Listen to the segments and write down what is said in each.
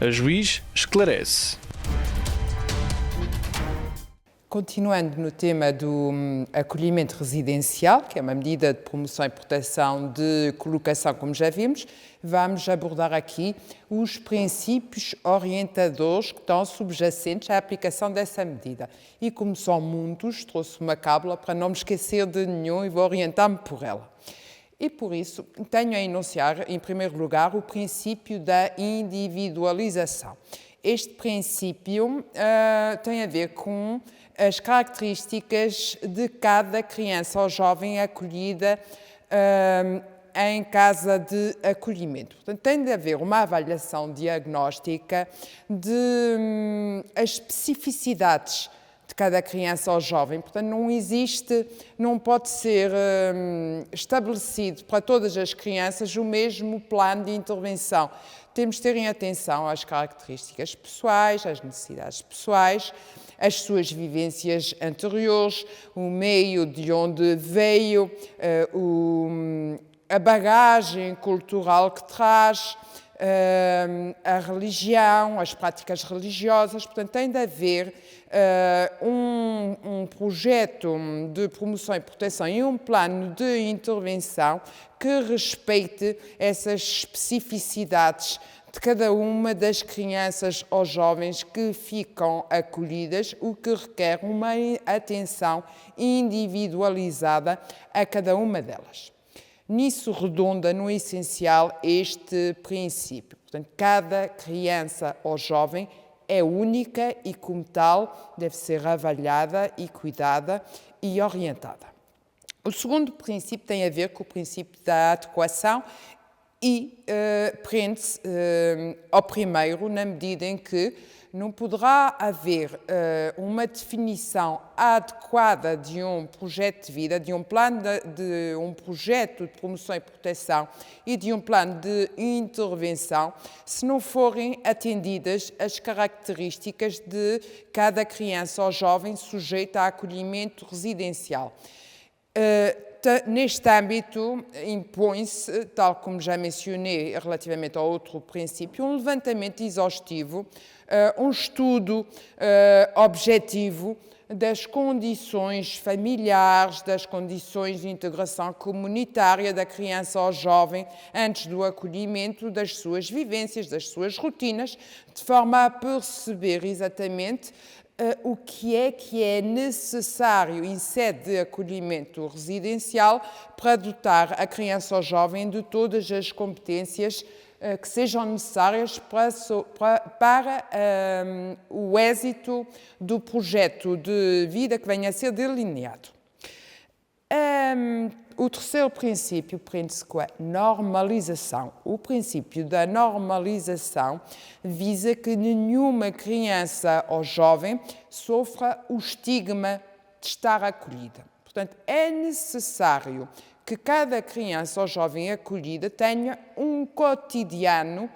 A Juiz esclarece. Continuando no tema do acolhimento residencial, que é uma medida de promoção e proteção de colocação, como já vimos, vamos abordar aqui os princípios orientadores que estão subjacentes à aplicação dessa medida. E como são muitos, trouxe uma cábula para não me esquecer de nenhum e vou orientar-me por ela. E por isso tenho a enunciar, em primeiro lugar, o princípio da individualização. Este princípio tem a ver com as características de cada criança ou jovem acolhida em casa de acolhimento. Portanto, tem de haver uma avaliação diagnóstica de as especificidades de cada criança ou jovem. Portanto, não pode ser estabelecido para todas as crianças o mesmo plano de intervenção. Temos de ter em atenção às características pessoais, às necessidades pessoais, as suas vivências anteriores, o meio de onde veio, a bagagem cultural que traz, a religião, as práticas religiosas. Portanto, tem de haver um projeto de promoção e proteção e um plano de intervenção que respeite essas especificidades de cada uma das crianças ou jovens que ficam acolhidas, o que requer uma atenção individualizada a cada uma delas. Nisso redunda, no essencial, este princípio. Portanto, cada criança ou jovem é única e, como tal, deve ser avaliada e cuidada e orientada. O segundo princípio tem a ver com o princípio da adequação e prende-se ao primeiro, na medida em que não poderá haver uma definição adequada de um projeto de vida, de um plano de um projeto de promoção e proteção e de um plano de intervenção, se não forem atendidas as características de cada criança ou jovem sujeita a acolhimento residencial. Neste âmbito, impõe-se, tal como já mencionei relativamente ao outro princípio, um levantamento exaustivo, um estudo objetivo das condições familiares, das condições de integração comunitária da criança ou jovem antes do acolhimento, das suas vivências, das suas rotinas, de forma a perceber exatamente o que é necessário em sede de acolhimento residencial para dotar a criança ou jovem de todas as competências que sejam necessárias para o êxito do projeto de vida que venha a ser delineado. O terceiro princípio prende-se com a normalização. O princípio da normalização visa que nenhuma criança ou jovem sofra o estigma de estar acolhida. Portanto, é necessário que cada criança ou jovem acolhida tenha um cotidiano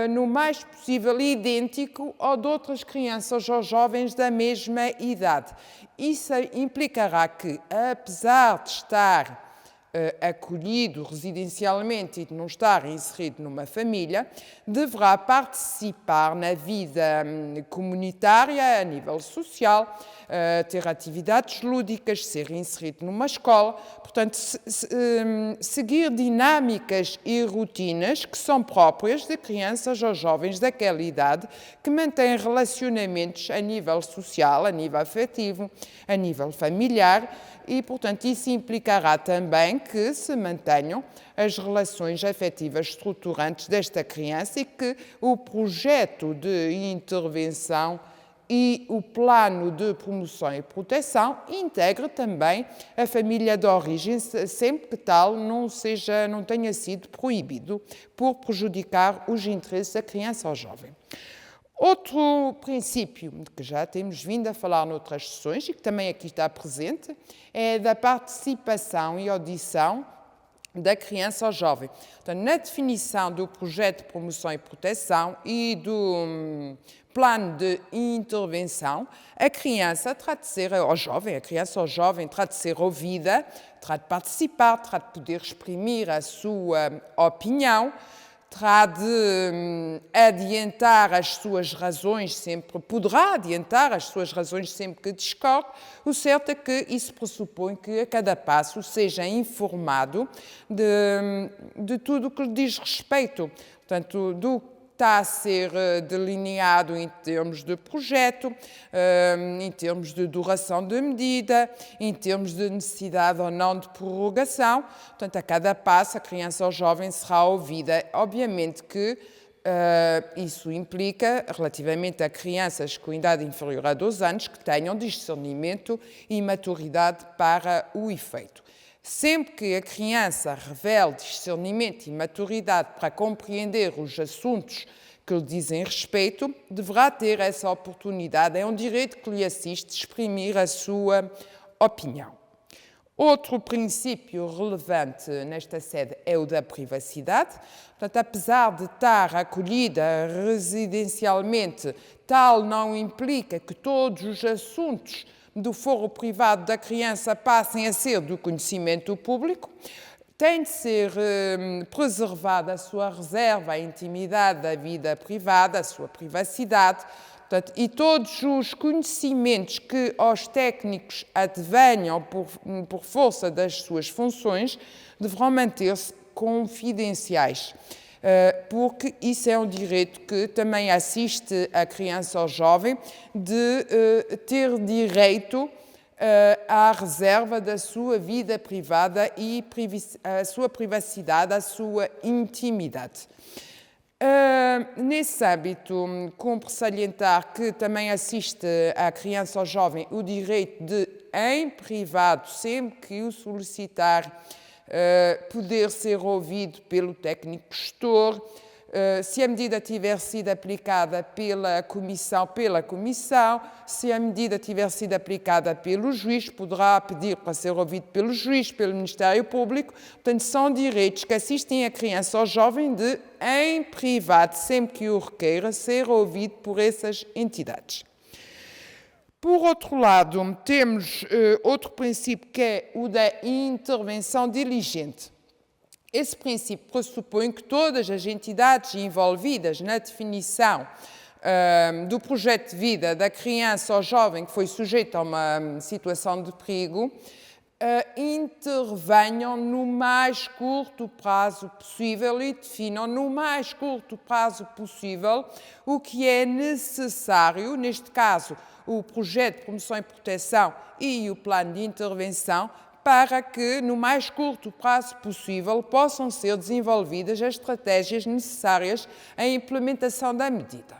no mais possível idêntico ao de outras crianças ou jovens da mesma idade. Isso implicará que, apesar de estar acolhido residencialmente e de não estar inserido numa família, deverá participar na vida comunitária, a nível social, ter atividades lúdicas, ser inserido numa escola, portanto, seguir dinâmicas e rotinas que são próprias de crianças ou jovens daquela idade que mantêm relacionamentos a nível social, a nível afetivo, a nível familiar e, portanto, isso implicará também que se mantenham as relações afetivas estruturantes desta criança e que o projeto de intervenção e o plano de promoção e proteção integre também a família de origem, sempre que tal não tenha sido proibido por prejudicar os interesses da criança ou jovem. Outro princípio que já temos vindo a falar noutras sessões e que também aqui está presente é da participação e audição da criança ou jovem. Então, na definição do projeto de promoção e proteção e do plano de intervenção, a criança terá de ser, ou jovem, a criança ou jovem terá de ser ouvida, terá de participar, terá de poder exprimir a sua opinião, terá de adiantar as suas razões sempre, poderá adiantar as suas razões sempre que discorde. O certo é que isso pressupõe que a cada passo seja informado de tudo o que lhe diz respeito, portanto, do que está a ser delineado em termos de projeto, em termos de duração de medida, em termos de necessidade ou não de prorrogação. Portanto, a cada passo, a criança ou jovem será ouvida. Obviamente que isso implica, relativamente a crianças com idade inferior a 12 anos, que tenham discernimento e maturidade para o efeito. Sempre que a criança revele discernimento e maturidade para compreender os assuntos que lhe dizem respeito, deverá ter essa oportunidade, é um direito que lhe assiste, de exprimir a sua opinião. Outro princípio relevante nesta sede é o da privacidade. Portanto, apesar de estar acolhida residencialmente, tal não implica que todos os assuntos do foro privado da criança passem a ser do conhecimento público. Tem de ser preservada a sua reserva, a intimidade da vida privada, a sua privacidade. Portanto, e todos os conhecimentos que aos técnicos advenham por força das suas funções deverão manter-se confidenciais, porque isso é um direito que também assiste a criança ou jovem de ter direito à reserva da sua vida privada e a sua privacidade, a sua intimidade. Nesse âmbito, cumpre salientar que também assiste à criança ou jovem o direito de, em privado, sempre que o solicitar, poder ser ouvido pelo técnico gestor. Se a medida tiver sido aplicada pela comissão, se a medida tiver sido aplicada pelo juiz, poderá pedir para ser ouvido pelo juiz, pelo Ministério Público. Portanto, são direitos que assistem a criança ou jovem de, em privado, sempre que o requeira, ser ouvido por essas entidades. Por outro lado, temos outro princípio que é o da intervenção diligente. Esse princípio pressupõe que todas as entidades envolvidas na definição do projeto de vida da criança ou jovem que foi sujeito a uma situação de perigo intervenham no mais curto prazo possível e definam no mais curto prazo possível o que é necessário, neste caso, o projeto de promoção e proteção e o plano de intervenção, para que, no mais curto prazo possível, possam ser desenvolvidas as estratégias necessárias à implementação da medida.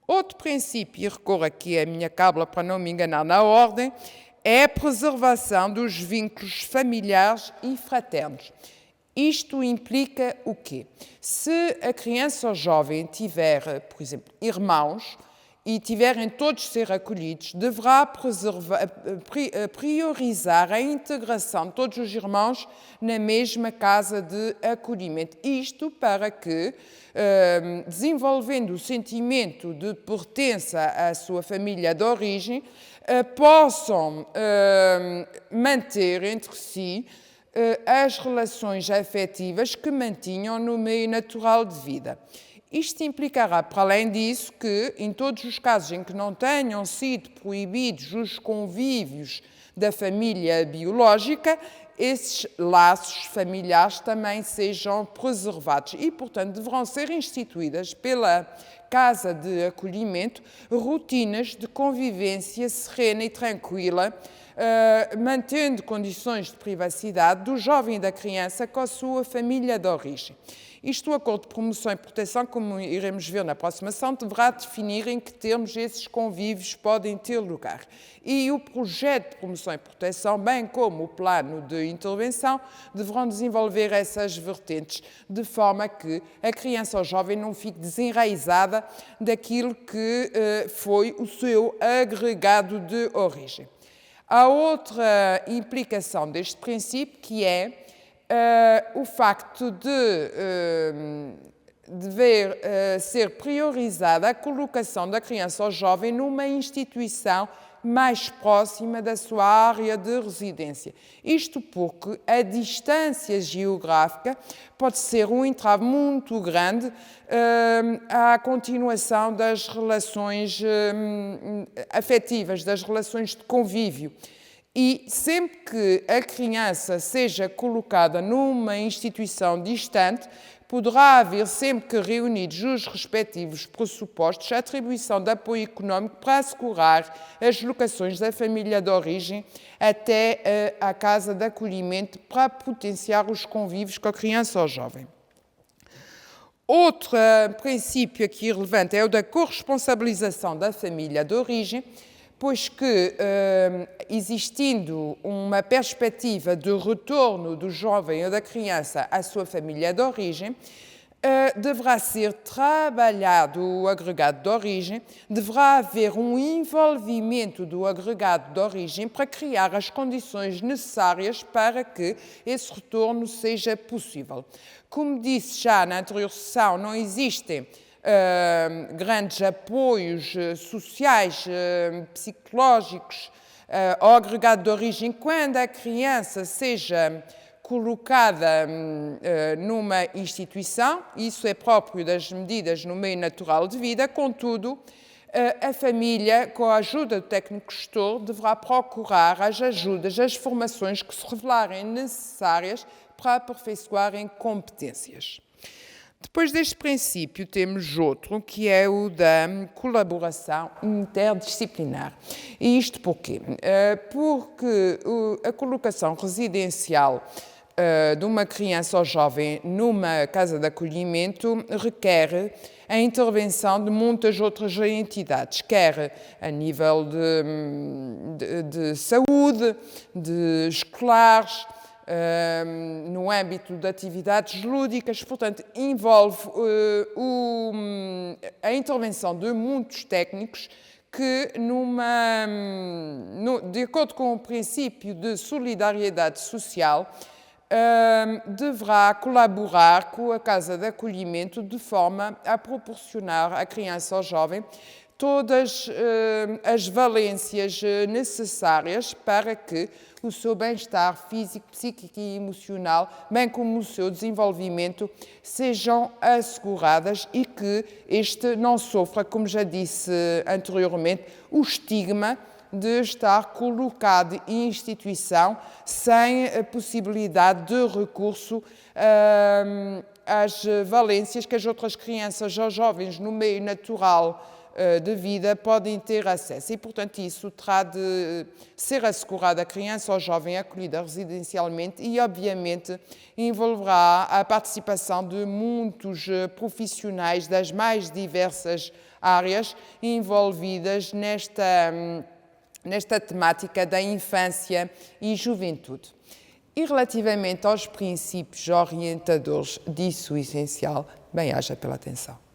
Outro princípio, e recorro aqui à minha cábula para não me enganar na ordem, é a preservação dos vínculos familiares e fraternos. Isto implica o quê? Se a criança ou jovem tiver, por exemplo, irmãos, e tiverem todos de ser acolhidos, deverá priorizar a integração de todos os irmãos na mesma casa de acolhimento. Isto para que, desenvolvendo o sentimento de pertença à sua família de origem, possam manter entre si as relações afetivas que mantinham no meio natural de vida. Isto implicará, para além disso, que, em todos os casos em que não tenham sido proibidos os convívios da família biológica, esses laços familiares também sejam preservados e, portanto, deverão ser instituídas pela Casa de Acolhimento rotinas de convivência serena e tranquila, mantendo condições de privacidade do jovem e da criança com a sua família de origem. Isto, o acordo de promoção e proteção, como iremos ver na próxima sessão, deverá definir em que termos esses convívios podem ter lugar. E o projeto de promoção e proteção, bem como o plano de intervenção, deverão desenvolver essas vertentes, de forma que a criança ou jovem não fique desenraizada daquilo que foi o seu agregado de origem. Há outra implicação deste princípio, que é o facto de dever ser priorizada a colocação da criança ou jovem numa instituição mais próxima da sua área de residência. Isto porque a distância geográfica pode ser um entrave muito grande à continuação das relações afetivas, das relações de convívio. E sempre que a criança seja colocada numa instituição distante, poderá haver, sempre que reunidos os respectivos pressupostos, a atribuição de apoio económico para assegurar as locações da família de origem até à casa de acolhimento para potenciar os convívios com a criança ou jovem. Outro princípio aqui relevante é o da corresponsabilização da família de origem, pois que, existindo uma perspectiva de retorno do jovem ou da criança à sua família de origem, deverá ser trabalhado o agregado de origem, deverá haver um envolvimento do agregado de origem para criar as condições necessárias para que esse retorno seja possível. Como disse já na anterior sessão, não existem grandes apoios sociais, psicológicos ao agregado de origem quando a criança seja colocada numa instituição. Isso é próprio das medidas no meio natural de vida. Contudo, a família, com a ajuda do técnico gestor, deverá procurar as ajudas, as formações que se revelarem necessárias para aperfeiçoarem competências. Depois deste princípio, temos outro, que é o da colaboração interdisciplinar. E isto porquê? Porque a colocação residencial de uma criança ou jovem numa casa de acolhimento requer a intervenção de muitas outras entidades, quer a nível de saúde, de escolares, no âmbito de atividades lúdicas, portanto, envolve a intervenção de muitos técnicos que, de acordo com o princípio de solidariedade social, deverá colaborar com a casa de acolhimento de forma a proporcionar à criança ou jovem todas as valências necessárias para que o seu bem-estar físico, psíquico e emocional, bem como o seu desenvolvimento, sejam asseguradas e que este não sofra, como já disse anteriormente, o estigma de estar colocado em instituição sem a possibilidade de recurso às valências que as outras crianças ou jovens no meio natural de vida podem ter acesso. E, portanto, isso terá de ser assegurado à criança ou jovem acolhida residencialmente e, obviamente, envolverá a participação de muitos profissionais das mais diversas áreas envolvidas nesta temática da infância e juventude. E relativamente aos princípios orientadores disso essencial, bem-aja pela atenção.